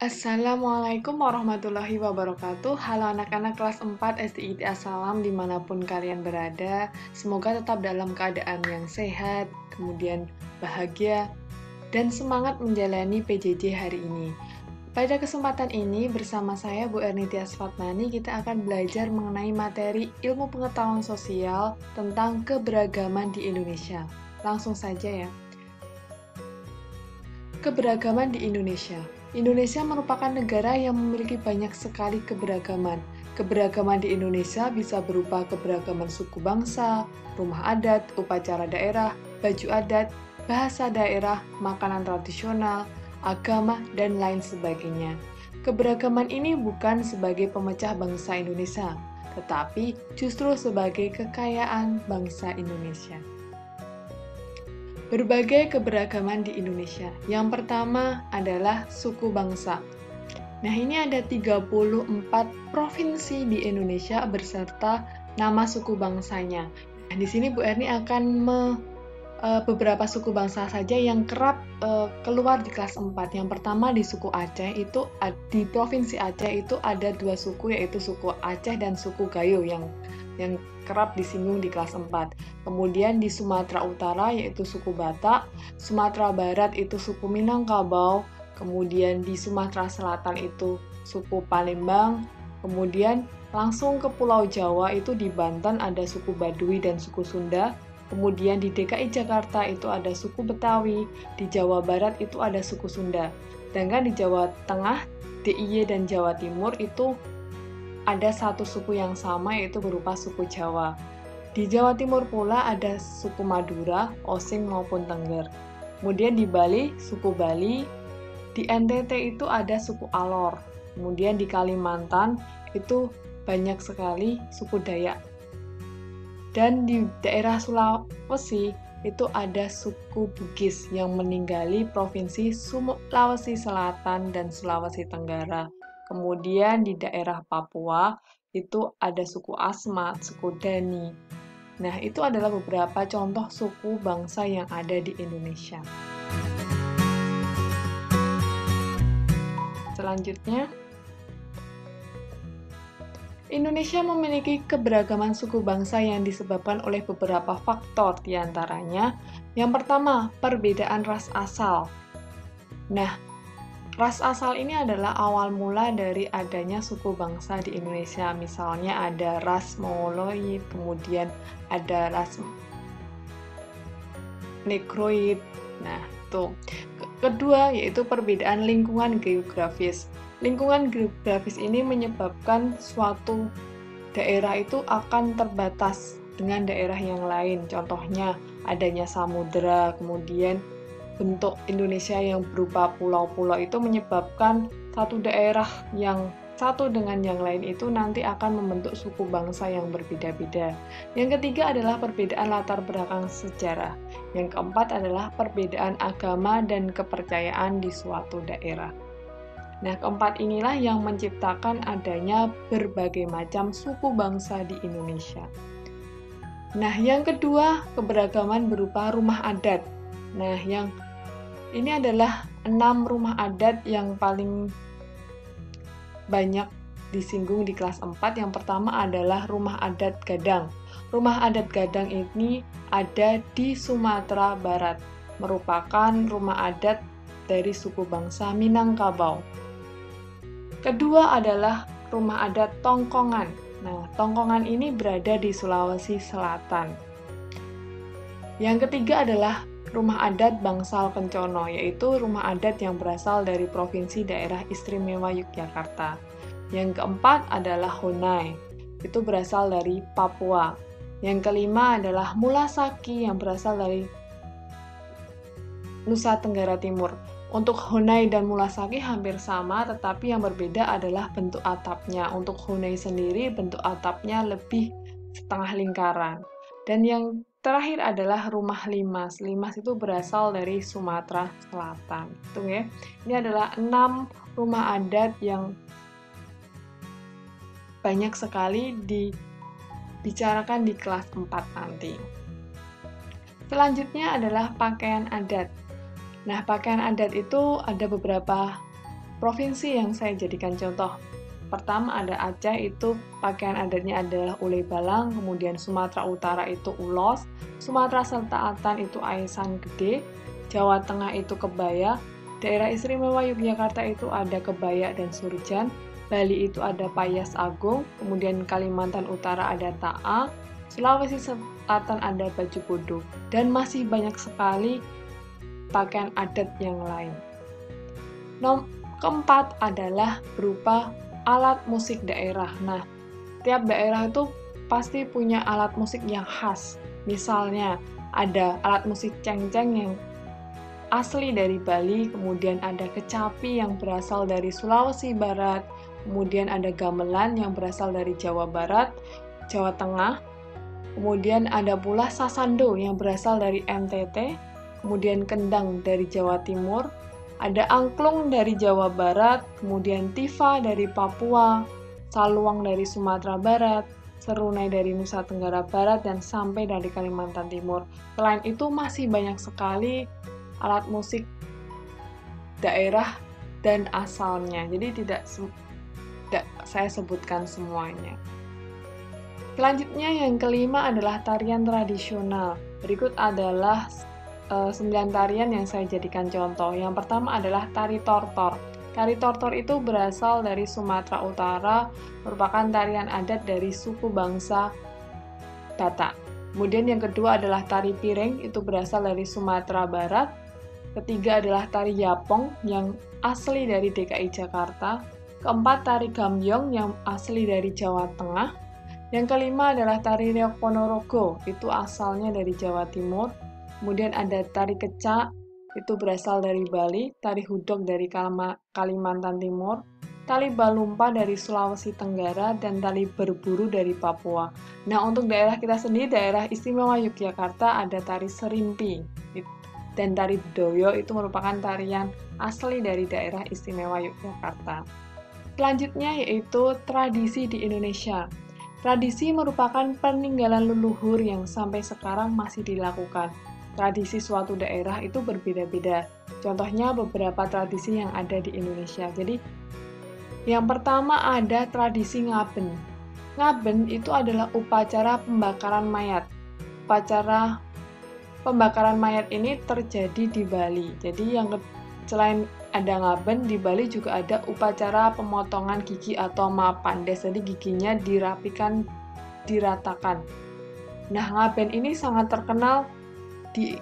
Assalamualaikum warahmatullahi wabarakatuh. Halo anak-anak kelas 4 SDIT Assalam dimanapun kalian berada. Semoga tetap dalam keadaan yang sehat, kemudian bahagia, dan semangat menjalani PJJ hari ini. Pada kesempatan ini, bersama saya Bu Ernitias Fatnani, kita akan belajar mengenai materi ilmu pengetahuan sosial tentang keberagaman di Indonesia. Langsung saja ya. Keberagaman di Indonesia. Indonesia merupakan negara yang memiliki banyak sekali keberagaman. Keberagaman di Indonesia bisa berupa keberagaman suku bangsa, rumah adat, upacara daerah, baju adat, bahasa daerah, makanan tradisional, agama, dan lain sebagainya. Keberagaman ini bukan sebagai pemecah bangsa Indonesia, tetapi justru sebagai kekayaan bangsa Indonesia. Berbagai keberagaman di Indonesia. Yang pertama adalah suku bangsa. Nah, ini ada 34 provinsi di Indonesia berserta nama suku bangsanya. Nah, di sini Bu Erni akan beberapa suku bangsa saja yang kerap keluar di kelas 4. Yang pertama di suku Aceh, itu di Provinsi Aceh itu ada dua suku, yaitu suku Aceh dan suku Gayo yang kerap disinggung di kelas 4. Kemudian di Sumatera Utara yaitu suku Batak, Sumatera Barat itu suku Minangkabau, kemudian di Sumatera Selatan itu suku Palembang, kemudian langsung ke Pulau Jawa itu di Banten ada suku Baduy dan suku Sunda, kemudian di DKI Jakarta itu ada suku Betawi, di Jawa Barat itu ada suku Sunda, sedangkan di Jawa Tengah, DIY dan Jawa Timur itu ada satu suku yang sama yaitu berupa suku Jawa. Di Jawa Timur pula ada suku Madura, Osing maupun Tengger. Kemudian di Bali, suku Bali. Di NTT itu ada suku Alor. Kemudian di Kalimantan itu banyak sekali suku Dayak. Dan di daerah Sulawesi itu ada suku Bugis yang meninggali Provinsi Sulawesi Selatan dan Sulawesi Tenggara. Kemudian di daerah Papua itu ada suku Asmat, suku Dani. Nah, itu adalah beberapa contoh suku bangsa yang ada di Indonesia. Selanjutnya, Indonesia memiliki keberagaman suku bangsa yang disebabkan oleh beberapa faktor, diantaranya yang pertama, perbedaan ras asal. Nah, ras asal ini adalah awal mula dari adanya suku bangsa di Indonesia. Misalnya ada ras Mongoloid, kemudian ada ras Negroid. Nah, itu. Kedua, yaitu perbedaan lingkungan geografis. Lingkungan geografis ini menyebabkan suatu daerah itu akan terbatas dengan daerah yang lain. Contohnya, adanya samudera, kemudian bentuk Indonesia yang berupa pulau-pulau itu menyebabkan satu daerah yang satu dengan yang lain itu nanti akan membentuk suku bangsa yang berbeda-beda. Yang ketiga adalah perbedaan latar belakang sejarah. Yang keempat adalah perbedaan agama dan kepercayaan di suatu daerah. Nah, keempat inilah yang menciptakan adanya berbagai macam suku bangsa di Indonesia. Nah, yang kedua, keberagaman berupa rumah adat. Nah, ini adalah 6 rumah adat yang paling banyak disinggung di kelas 4. Yang pertama adalah rumah adat Gadang. Rumah adat Gadang ini ada di Sumatera Barat, merupakan rumah adat dari suku bangsa Minangkabau. Kedua adalah rumah adat Tongkongan. Nah, Tongkongan ini berada di Sulawesi Selatan. Yang ketiga adalah rumah adat Bangsal Kencono, yaitu rumah adat yang berasal dari Provinsi Daerah Istimewa Yogyakarta. Yang keempat adalah Honai, itu berasal dari Papua. Yang kelima adalah Mulasaki yang berasal dari Nusa Tenggara Timur. Untuk Honai dan Mulasaki hampir sama, tetapi yang berbeda adalah bentuk atapnya. Untuk Honai sendiri, bentuk atapnya lebih setengah lingkaran. Dan yang terakhir adalah rumah limas. Limas itu berasal dari Sumatera Selatan. Itu ya. Ini adalah 6 rumah adat yang banyak sekali dibicarakan di kelas 4 nanti. Selanjutnya adalah pakaian adat. Nah, pakaian adat itu ada beberapa provinsi yang saya jadikan contoh. Pertama ada Aceh, itu pakaian adatnya adalah ulei balang, kemudian Sumatera Utara itu ulos, Sumatera Selatan itu aisan gede, Jawa Tengah itu kebaya, daerah istimewa Yogyakarta itu ada kebaya dan surjan, Bali itu ada payas agung, kemudian Kalimantan Utara ada ta'a, Sulawesi Selatan ada baju bodo, dan masih banyak sekali pakaian adat yang lain. Keempat adalah berupa alat musik daerah. Nah, tiap daerah itu pasti punya alat musik yang khas. Misalnya, ada alat musik cengceng yang asli dari Bali, kemudian ada kecapi yang berasal dari Sulawesi Barat, kemudian ada gamelan yang berasal dari Jawa Barat, Jawa Tengah, kemudian ada pula sasando yang berasal dari NTT, kemudian kendang dari Jawa Timur, ada angklung dari Jawa Barat, kemudian tifa dari Papua, saluang dari Sumatera Barat, serunai dari Nusa Tenggara Barat, dan sampai dari Kalimantan Timur. Selain itu masih banyak sekali alat musik daerah dan asalnya, jadi tidak saya sebutkan semuanya. Selanjutnya yang kelima adalah tarian tradisional. Berikut adalah 9 tarian yang saya jadikan contoh. Yang pertama adalah tari tortor. Tari tortor itu berasal dari Sumatera Utara, merupakan tarian adat dari suku bangsa Batak. Kemudian yang kedua adalah tari piring, itu berasal dari Sumatera Barat. Ketiga adalah tari yapong yang asli dari DKI Jakarta. Keempat, tari gambyong yang asli dari Jawa Tengah. Yang kelima adalah tari reok Ponorogo, itu asalnya dari Jawa Timur. Kemudian ada tari kecak, itu berasal dari Bali, tari hudok dari Kalimantan Timur, tali balumpa dari Sulawesi Tenggara, dan tali berburu dari Papua. Nah, untuk daerah kita sendiri, daerah istimewa Yogyakarta, ada tari serimpi, dan tari bedoyo itu merupakan tarian asli dari daerah istimewa Yogyakarta. Selanjutnya yaitu tradisi di Indonesia. Tradisi merupakan peninggalan leluhur yang sampai sekarang masih dilakukan. Tradisi suatu daerah itu berbeda-beda. Contohnya beberapa tradisi yang ada di Indonesia. Jadi, yang pertama ada tradisi ngaben. Ngaben itu adalah upacara pembakaran mayat. Upacara pembakaran mayat ini terjadi di Bali. Jadi, selain ada ngaben, di Bali juga ada upacara pemotongan gigi atau mapandes. Jadi, giginya dirapikan, diratakan. Nah, ngaben ini sangat terkenal di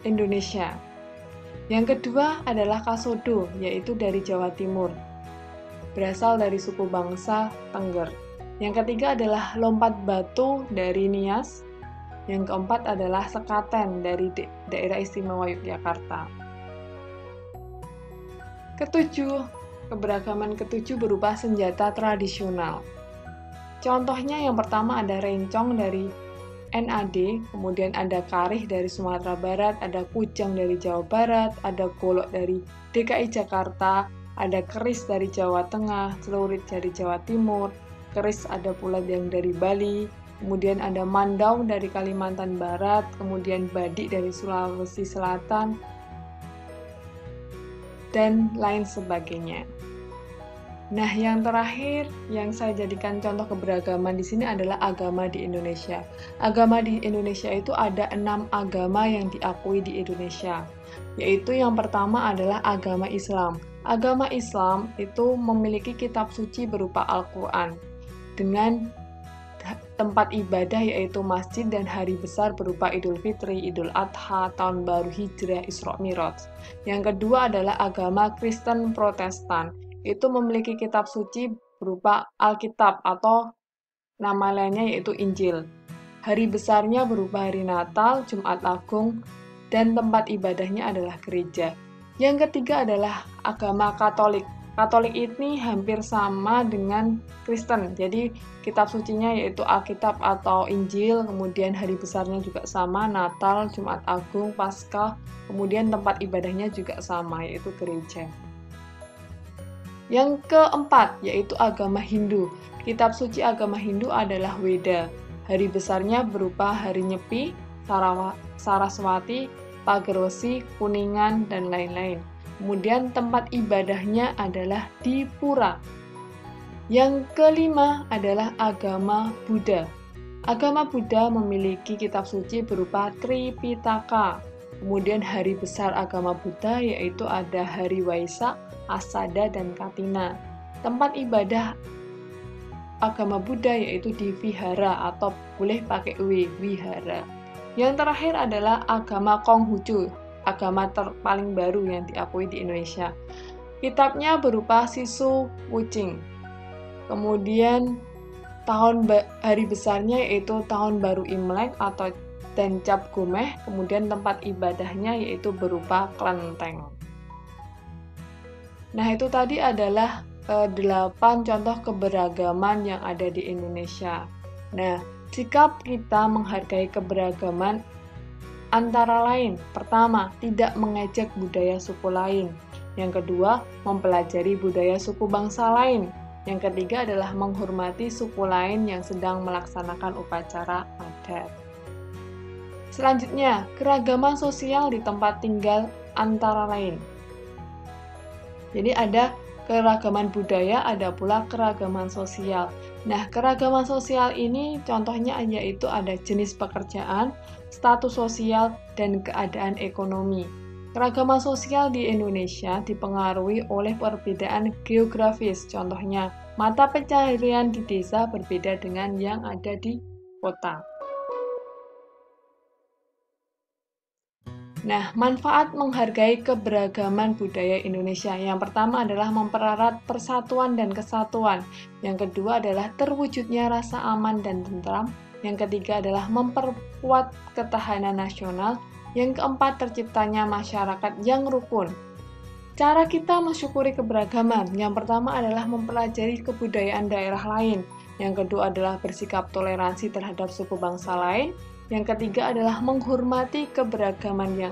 Indonesia. Yang kedua adalah kasodo, yaitu dari Jawa Timur, berasal dari suku bangsa Tengger. Yang ketiga adalah lompat batu dari Nias. Yang keempat adalah sekaten dari daerah istimewa Yogyakarta. Keberagaman ketujuh berupa senjata tradisional. Contohnya yang pertama ada rencong dari NAD, kemudian ada karih dari Sumatera Barat, ada kujang dari Jawa Barat, ada golok dari DKI Jakarta, ada keris dari Jawa Tengah, celurit dari Jawa Timur, keris ada pula yang dari Bali, kemudian ada mandau dari Kalimantan Barat, kemudian badik dari Sulawesi Selatan, dan lain sebagainya. Nah, yang terakhir yang saya jadikan contoh keberagaman di sini adalah agama di Indonesia. Agama di Indonesia itu ada 6 agama yang diakui di Indonesia, yaitu yang pertama adalah agama Islam. Agama Islam itu memiliki kitab suci berupa Al-Quran, dengan tempat ibadah yaitu masjid dan hari besar berupa Idul Fitri, Idul Adha, Tahun Baru Hijrah, Isra Miraj. Yang kedua adalah agama Kristen Protestan, itu memiliki kitab suci berupa Alkitab atau nama lainnya yaitu Injil. Hari besarnya berupa hari Natal, Jumat Agung, dan tempat ibadahnya adalah gereja. Yang ketiga adalah agama Katolik. Katolik ini hampir sama dengan Kristen, jadi kitab sucinya yaitu Alkitab atau Injil, kemudian hari besarnya juga sama, Natal, Jumat Agung, Paskah, kemudian tempat ibadahnya juga sama, yaitu gereja. Yang keempat, yaitu agama Hindu. Kitab suci agama Hindu adalah Weda. Hari besarnya berupa Hari Nyepi, Saraswati, Pagerosi, Kuningan, dan lain-lain. Kemudian tempat ibadahnya adalah di pura. Yang kelima adalah agama Buddha. Agama Buddha memiliki kitab suci berupa Tripitaka. Kemudian hari besar agama Buddha yaitu ada hari Waisak, Asada, dan Katina. Tempat ibadah agama Buddha yaitu di vihara atau boleh pakai wihara. Yang terakhir adalah agama Konghucu, agama paling baru yang diakui di Indonesia. Kitabnya berupa Sisu Wuching. Kemudian hari besarnya yaitu tahun baru Imlek atau dan Cap Gomeh, kemudian tempat ibadahnya yaitu berupa kelenteng. Nah, itu tadi adalah 8 contoh keberagaman yang ada di Indonesia. Nah, sikap kita menghargai keberagaman antara lain. Pertama, tidak mengejek budaya suku lain. Yang kedua, mempelajari budaya suku bangsa lain. Yang ketiga adalah menghormati suku lain yang sedang melaksanakan upacara adat. Selanjutnya, keragaman sosial di tempat tinggal antara lain. Jadi ada keragaman budaya, ada pula keragaman sosial. Nah, keragaman sosial ini contohnya yaitu ada jenis pekerjaan, status sosial, dan keadaan ekonomi. Keragaman sosial di Indonesia dipengaruhi oleh perbedaan geografis. Contohnya, mata pencaharian di desa berbeda dengan yang ada di kota. Nah, manfaat menghargai keberagaman budaya Indonesia. Yang pertama adalah mempererat persatuan dan kesatuan. Yang kedua adalah terwujudnya rasa aman dan tentram. Yang ketiga adalah memperkuat ketahanan nasional. Yang keempat, terciptanya masyarakat yang rukun. Cara kita mensyukuri keberagaman. Yang pertama adalah mempelajari kebudayaan daerah lain. Yang kedua adalah bersikap toleransi terhadap suku bangsa lain. Yang ketiga adalah menghormati keberagaman yang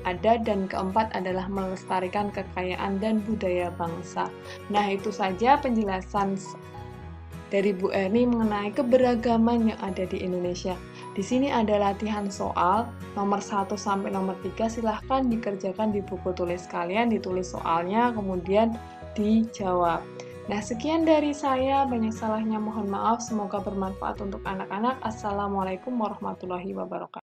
ada, dan keempat adalah melestarikan kekayaan dan budaya bangsa. Nah, itu saja penjelasan dari Bu Erni mengenai keberagaman yang ada di Indonesia. Di sini ada latihan soal nomor 1 sampai nomor 3, silahkan dikerjakan di buku tulis kalian, ditulis soalnya, kemudian dijawab. Nah, sekian dari saya, banyak salahnya mohon maaf, semoga bermanfaat untuk anak-anak. Assalamualaikum warahmatullahi wabarakatuh.